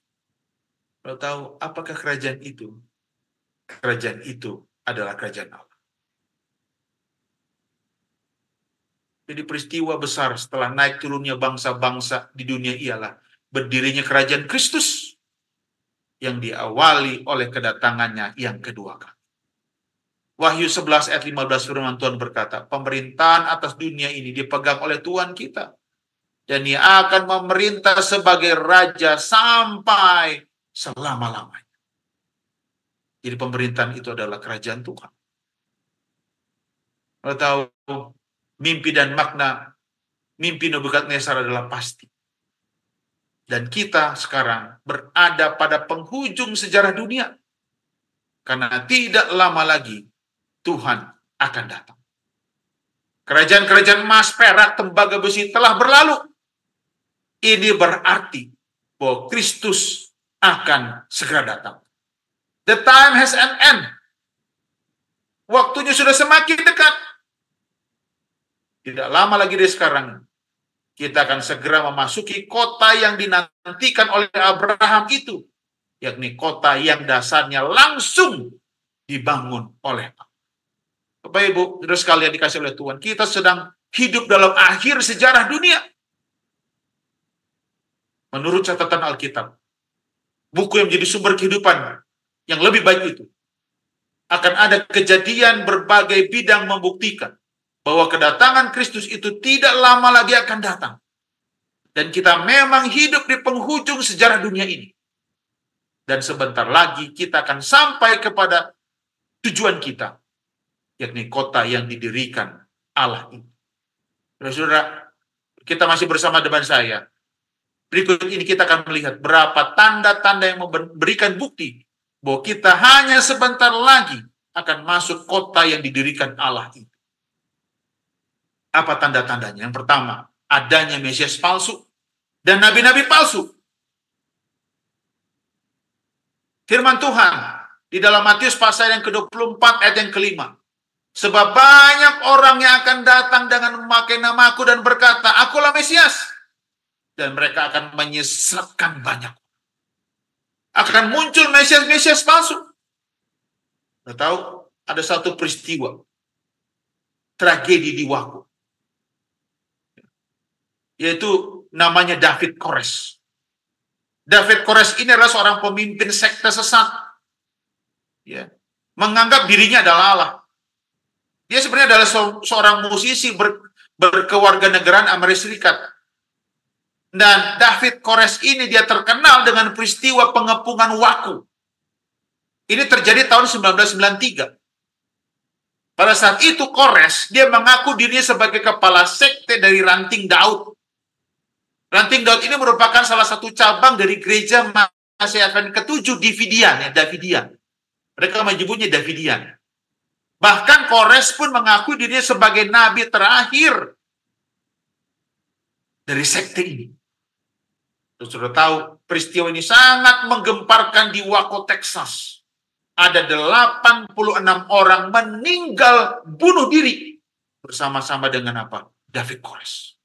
Kalau tahu apakah kerajaan itu? Kerajaan itu adalah kerajaan Allah. Jadi peristiwa besar setelah naik turunnya bangsa-bangsa di dunia ialah berdirinya kerajaan Kristus yang diawali oleh kedatangannya yang kedua kali. Wahyu 11 ayat 15 firman Tuhan berkata, pemerintahan atas dunia ini dipegang oleh Tuhan kita. Dan Ia akan memerintah sebagai raja sampai selama-lamanya. Jadi pemerintahan itu adalah kerajaan Tuhan. Kalau tahu mimpi dan makna mimpi Nebukadnezar adalah pasti. Dan kita sekarang berada pada penghujung sejarah dunia. Karena tidak lama lagi Tuhan akan datang. Kerajaan-kerajaan emas, perak, tembaga, besi telah berlalu. Ini berarti bahwa Kristus akan segera datang. The time has an end. Waktunya sudah semakin dekat. Tidak lama lagi dari sekarang, kita akan segera memasuki kota yang dinantikan oleh Abraham itu, yakni kota yang dasarnya langsung dibangun oleh Allah. Bapak Ibu, saudara sekalian dikasih oleh Tuhan, kita sedang hidup dalam akhir sejarah dunia. Menurut catatan Alkitab, buku yang menjadi sumber kehidupan yang lebih baik itu, akan ada kejadian berbagai bidang membuktikan bahwa kedatangan Kristus itu tidak lama lagi akan datang. Dan kita memang hidup di penghujung sejarah dunia ini. Dan sebentar lagi kita akan sampai kepada tujuan kita, yakni kota yang didirikan Allah ini. Saudara, kita masih bersama dengan saya. Berikut ini kita akan melihat berapa tanda-tanda yang memberikan bukti bahwa kita hanya sebentar lagi akan masuk kota yang didirikan Allah ini. Apa tanda-tandanya? Yang pertama, adanya Mesias palsu dan nabi-nabi palsu. Firman Tuhan di dalam Matius pasal yang ke-24 ayat yang kelima. Sebab banyak orang yang akan datang dengan memakai namaku dan berkata, Akulah Mesias. Dan mereka akan menyesatkan banyak. Akan muncul Mesias-Mesias palsu. Anda tahu, ada satu peristiwa tragedi di Waco, yaitu namanya David Kores. David Kores ini adalah seorang pemimpin sekte sesat, ya, menganggap dirinya adalah Allah. Dia sebenarnya adalah seorang musisi berkewarganegaraan Amerika Serikat. Dan David Kores ini dia terkenal dengan peristiwa pengepungan Waco. Ini terjadi tahun 1993. Pada saat itu Kores, dia mengaku dirinya sebagai kepala sekte dari Ranting Daud. Ranting Daud ini merupakan salah satu cabang dari gereja Masehi ke-7 Davidian. Mereka menyebutnya Davidian. Bahkan Kores pun mengaku dirinya sebagai nabi terakhir dari sekte ini. Sudah tahu, peristiwa ini sangat menggemparkan di Waco, Texas. Ada 86 orang meninggal bunuh diri bersama-sama dengan apa? David Kores.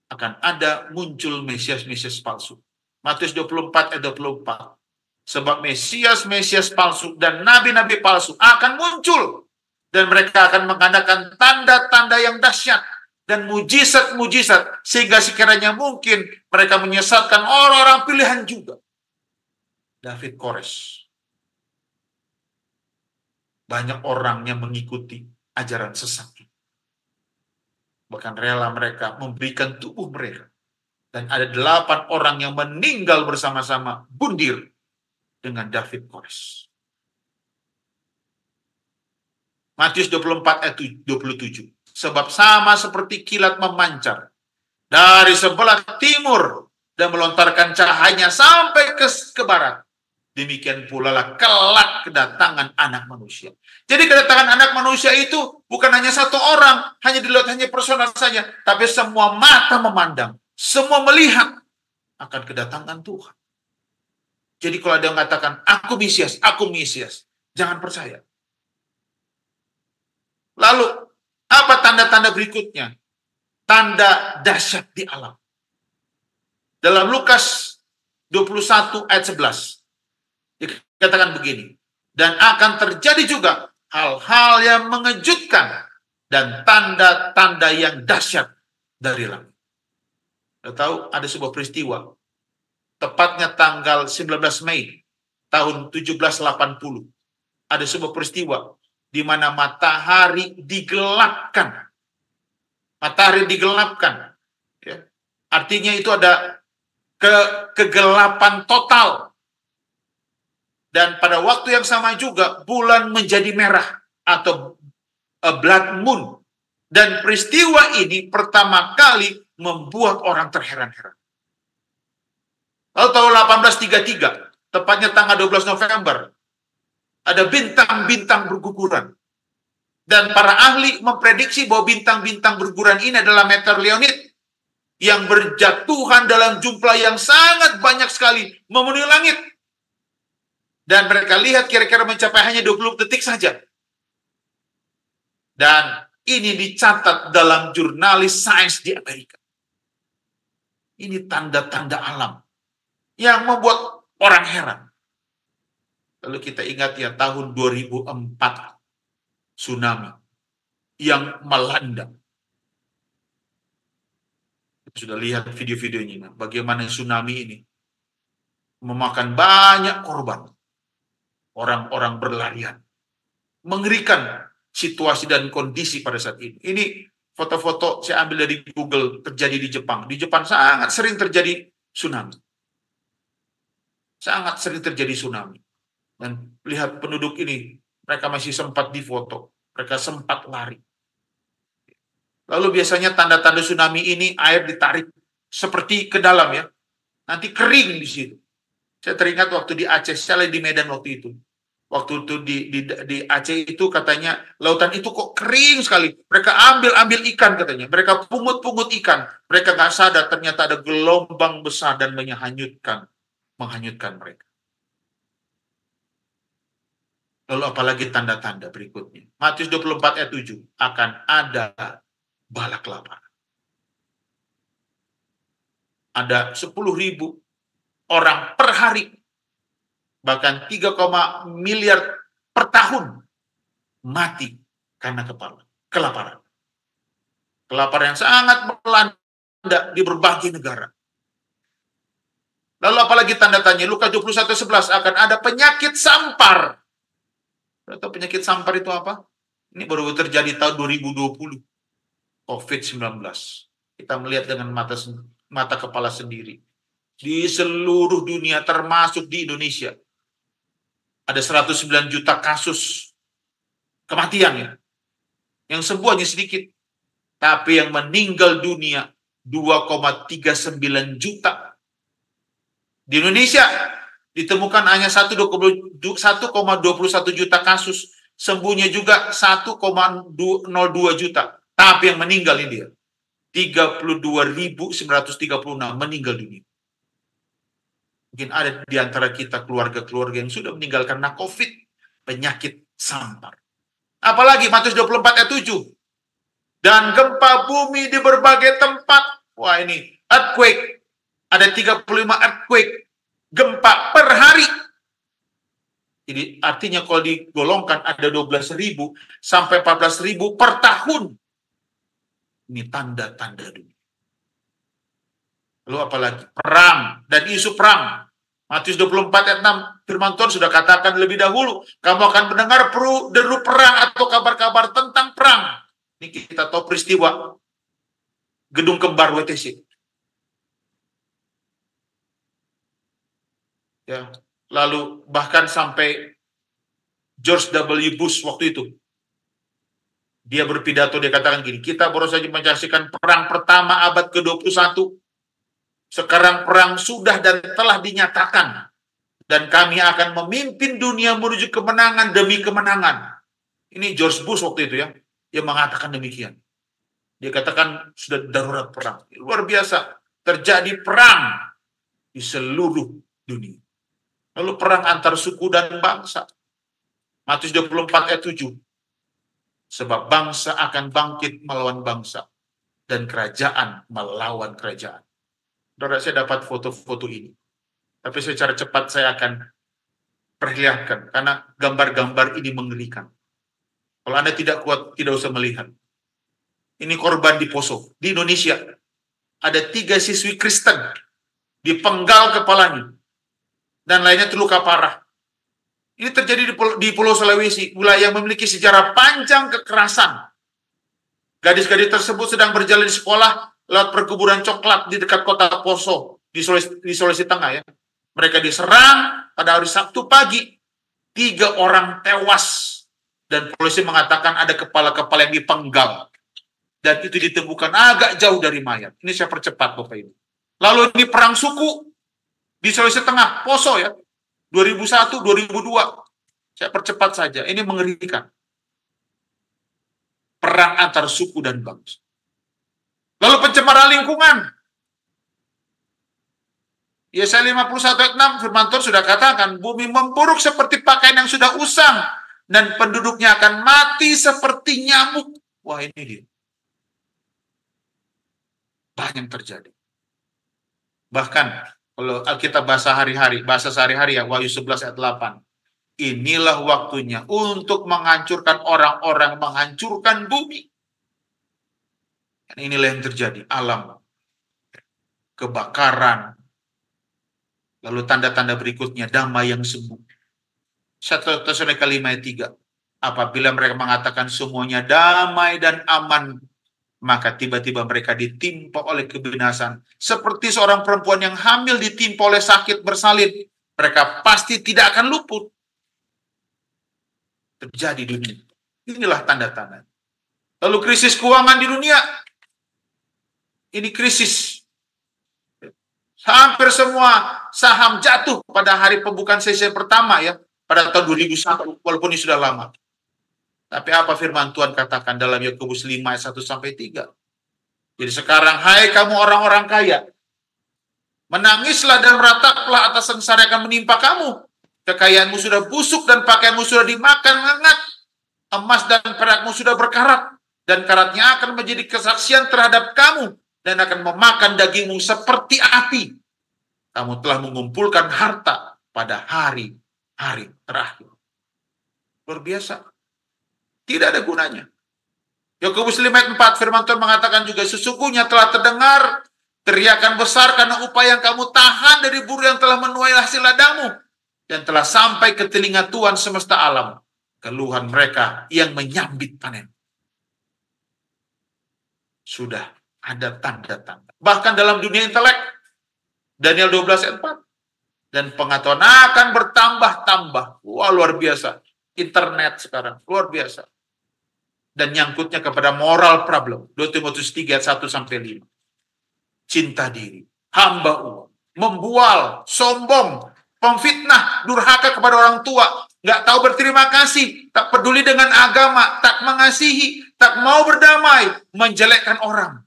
Akan ada muncul Mesias-Mesias palsu. Matius 24 ayat 24. Sebab Mesias-Mesias palsu dan nabi-nabi palsu akan muncul. Dan mereka akan mengadakan tanda-tanda yang dahsyat dan mujizat-mujizat, sehingga sekiranya mungkin mereka menyesatkan orang-orang pilihan juga. David Kores. Banyak orang yang mengikuti ajaran sesat. Bahkan rela mereka memberikan tubuh mereka. Dan ada 8 orang yang meninggal bersama-sama bundir dengan David Kores. Matius 24 ayat 27. Sebab sama seperti kilat memancar dari sebelah timur dan melontarkan cahayanya sampai ke barat. Demikian pula lah kelak kedatangan anak manusia. Jadi kedatangan anak manusia itu bukan hanya satu orang, hanya dilihat hanya personal saja, tapi semua mata memandang, semua melihat akan kedatangan Tuhan. Jadi kalau ada yang mengatakan, aku Mesias, jangan percaya. Lalu, apa tanda-tanda berikutnya? Tanda dahsyat di alam. Dalam Lukas 21 ayat 11, dikatakan begini, dan akan terjadi juga hal-hal yang mengejutkan dan tanda-tanda yang dahsyat dari langit. Kita tahu ada sebuah peristiwa, tepatnya tanggal 19 Mei tahun 1780. Ada sebuah peristiwa di mana matahari digelapkan. Matahari digelapkan. Ya. Artinya itu ada kegelapan total. Dan pada waktu yang sama juga bulan menjadi merah atau blood moon. Dan peristiwa ini pertama kali membuat orang terheran-heran. Lalu tahun 1833 tepatnya tanggal 12 November, ada bintang-bintang berguguran. Dan para ahli memprediksi bahwa bintang-bintang berguguran ini adalah meteor Leonid yang berjatuhan dalam jumlah yang sangat banyak sekali memenuhi langit. Dan mereka lihat kira-kira mencapai hanya 20 detik saja. Dan ini dicatat dalam jurnalis sains di Amerika. Ini tanda-tanda alam yang membuat orang heran. Lalu kita ingat ya tahun 2004. Tsunami yang melanda. Kita sudah lihat video-videonya. Bagaimana tsunami ini memakan banyak korban. Orang-orang berlarian. Mengerikan situasi dan kondisi pada saat ini. Ini foto-foto saya ambil dari Google, terjadi di Jepang. Di Jepang sangat sering terjadi tsunami. Sangat sering terjadi tsunami. Dan lihat penduduk ini, mereka masih sempat difoto. Mereka sempat lari. Lalu biasanya tanda-tanda tsunami ini air ditarik seperti ke dalam ya. Nanti kering di situ. Saya teringat waktu di Aceh, saya lagi di Medan waktu itu. Waktu itu di Aceh itu katanya lautan itu kok kering sekali. Mereka ambil ikan katanya. Mereka pungut ikan. Mereka nggak sadar ternyata ada gelombang besar dan menghanyutkan mereka. Lalu apalagi tanda-tanda berikutnya. Matius 24 ayat 7. Akan ada bala kelaparan. Ada 10.000 orang per hari. Bahkan 3, miliar per tahun mati karena kelaparan. Kelaparan yang sangat melanda di berbagai negara. Lalu apalagi tanda-tanya. Lukas 21:11 akan ada penyakit sampar. Atau penyakit sampar itu apa? Ini baru terjadi tahun 2020. COVID-19. Kita melihat dengan mata kepala sendiri. Di seluruh dunia termasuk di Indonesia. Ada 109 juta kasus kematian ya. Yang sembuh hanya sedikit. Tapi yang meninggal dunia 2,39 juta. Di Indonesia ditemukan hanya 1,21 juta kasus, sembuhnya juga 1,02 juta. Tapi yang meninggal ini dia 32.936 meninggal dunia. Mungkin ada di antara kita keluarga-keluarga yang sudah meninggal karena COVID, penyakit sampar. Apalagi Matius 24 ayat 7. Dan gempa bumi di berbagai tempat. Wah ini earthquake. Ada 35 earthquake. Gempa per hari. Jadi artinya kalau digolongkan ada 12.000 sampai 14.000 per tahun. Ini tanda-tanda dunia. Lalu apalagi? Perang dan isu perang. Matius 24 ayat 6, firman Tuhan sudah katakan lebih dahulu, kamu akan mendengar deru perang atau kabar-kabar tentang perang. Ini kita tahu peristiwa Gedung Kembar WTC. Ya, lalu bahkan sampai George W. Bush waktu itu, dia berpidato, dia katakan gini, kita baru saja menyaksikan perang pertama abad ke-21, sekarang perang sudah dan telah dinyatakan, dan kami akan memimpin dunia menuju kemenangan demi kemenangan. Ini George Bush waktu itu ya, yang mengatakan demikian. Dia katakan sudah darurat perang. Luar biasa, terjadi perang di seluruh dunia. Lalu perang antar suku dan bangsa. Matius 24 ayat 7. Sebab bangsa akan bangkit melawan bangsa. Dan kerajaan melawan kerajaan. Saudara, saya dapat foto-foto ini. Tapi secara cepat saya akan perlihatkan. Karena gambar-gambar ini mengerikan. Kalau Anda tidak kuat, tidak usah melihat. Ini korban di Poso. Di Indonesia, ada 3 siswi Kristen. Dipenggal kepalanya. Dan lainnya terluka parah. Ini terjadi di Pulau Sulawesi, wilayah yang memiliki sejarah panjang kekerasan. Gadis-gadis tersebut sedang berjalan di sekolah lewat perkebunan coklat di dekat kota Poso, di Sulawesi Tengah ya. Mereka diserang pada hari Sabtu pagi. 3 orang tewas. Dan polisi mengatakan ada kepala-kepala yang dipenggal. Dan itu ditemukan agak jauh dari mayat. Ini saya percepat Bapak Ibu. Lalu ini perang suku di Sulawesi Tengah, Poso ya. 2001, 2002. Saya percepat saja. Ini mengerikan. Perang antar suku dan bangsa. Lalu pencemaran lingkungan. Yesaya 51 ayat 6, firman Tuhan sudah katakan, bumi memburuk seperti pakaian yang sudah usang, dan penduduknya akan mati seperti nyamuk. Wah, ini dia. Banyak terjadi. Bahkan, kalau Alkitab bahasa hari-hari, bahasa sehari-hari ya, Wahyu 11 ayat 8. Inilah waktunya untuk menghancurkan orang-orang, menghancurkan bumi. Dan inilah yang terjadi, alam, kebakaran, lalu tanda-tanda berikutnya, damai yang semu. 1 Tesalonika 5 ayat 3. Apabila mereka mengatakan semuanya damai dan aman, maka tiba-tiba mereka ditimpa oleh kebinasan. Seperti seorang perempuan yang hamil ditimpa oleh sakit bersalin. Mereka pasti tidak akan luput. Terjadi di dunia. Inilah tanda-tanda. Lalu krisis keuangan di dunia. Ini krisis. Hampir semua saham jatuh pada hari pembukaan sesi pertama ya. Pada tahun 2001, walaupun ini sudah lama. Tapi apa firman Tuhan katakan dalam Yakobus 5 ayat 1-3? Jadi sekarang, hai kamu orang-orang kaya, menangislah dan merataplah atas sengsara yang akan menimpa kamu. Kekayaanmu sudah busuk dan pakaianmu sudah dimakan hangat. Emas dan perakmu sudah berkarat, dan karatnya akan menjadi kesaksian terhadap kamu, dan akan memakan dagingmu seperti api. Kamu telah mengumpulkan harta pada hari-hari terakhir. Luar biasa. Tidak ada gunanya. Yakobus 5 ayat 4, firman Tuhan mengatakan juga, sesungguhnya telah terdengar teriakan besar karena upaya yang kamu tahan dari buruh yang telah menuai hasil ladangmu, dan telah sampai ke telinga Tuhan semesta alam, keluhan mereka yang menyambit panen. Sudah ada tanda-tanda. Bahkan dalam dunia intelek, Daniel 12 ayat 4, dan pengetahuan akan bertambah-tambah. Wah, luar biasa. Internet sekarang, luar biasa. Dan nyangkutnya kepada moral problem. 2 Timotius 3 ayat 1-5. Cinta diri, hamba uang, membual, sombong, pemfitnah, durhaka kepada orang tua, nggak tahu berterima kasih, tak peduli dengan agama, tak mengasihi, tak mau berdamai, menjelekkan orang,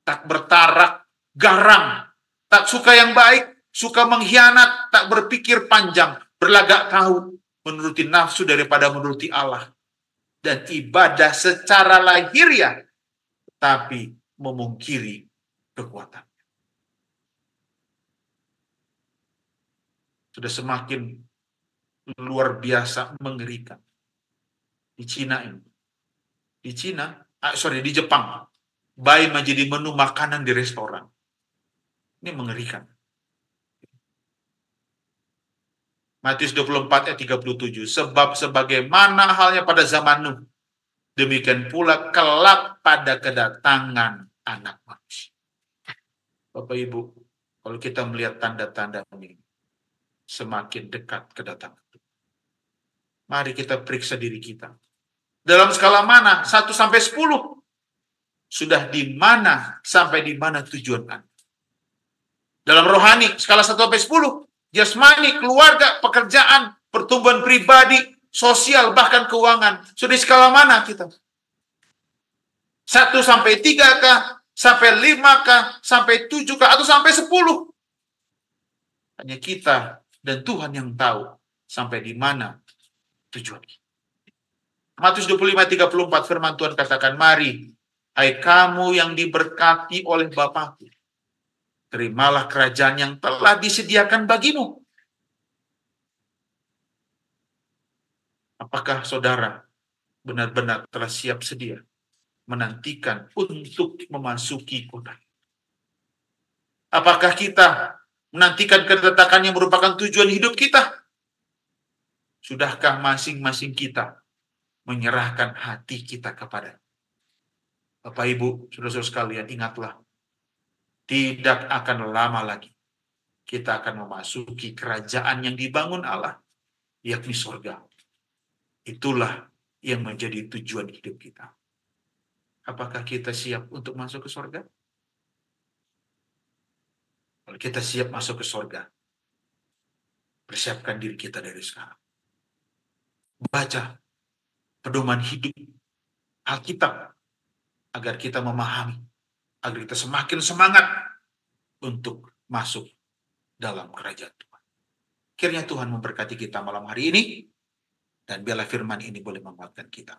tak bertarak, garang, tak suka yang baik, suka mengkhianat, tak berpikir panjang, berlagak tahu, menuruti nafsu daripada menuruti Allah, dan ibadah secara lahiriah, tapi memungkiri kekuatan. Sudah semakin luar biasa mengerikan. Di Cina ini. Di Jepang. Bayi menjadi menu makanan di restoran. Ini mengerikan. Matius 24 ayat 37. Sebab sebagaimana halnya pada zaman Nuh, demikian pula kelak pada kedatangan anak manusia. Bapak Ibu, kalau kita melihat tanda-tanda ini, semakin dekat kedatangan. Mari kita periksa diri kita. Dalam skala mana? 1-10. Sudah di mana sampai di mana tujuan Anda? Dalam rohani, skala 1-10. Jasmani, keluarga, pekerjaan, pertumbuhan pribadi, sosial, bahkan keuangan. Sudah di skala mana kita? 1-3 kah? Sampai 5 kah? Sampai 7 kah? Atau sampai 10? Hanya kita dan Tuhan yang tahu sampai di mana tujuan kita. Matius 25:34 firman Tuhan katakan, mari, hai kamu yang diberkati oleh Bapakku, terimalah kerajaan yang telah disediakan bagimu. Apakah saudara benar-benar telah siap sedia menantikan untuk memasuki kota? Apakah kita menantikan kedatangan yang merupakan tujuan hidup kita? Sudahkah masing-masing kita menyerahkan hati kita kepada Bapak Ibu, saudara-saudara sekalian, ingatlah, tidak akan lama lagi kita akan memasuki kerajaan yang dibangun Allah, yakni surga. Itulah yang menjadi tujuan hidup kita. Apakah kita siap untuk masuk ke surga? Kalau kita siap masuk ke surga, Persiapkan diri kita dari sekarang. Baca pedoman hidup Alkitab agar kita memahami, agar kita semakin semangat untuk masuk dalam kerajaan Tuhan. Kiranya Tuhan memberkati kita malam hari ini, dan biarlah firman ini boleh menguatkan kita.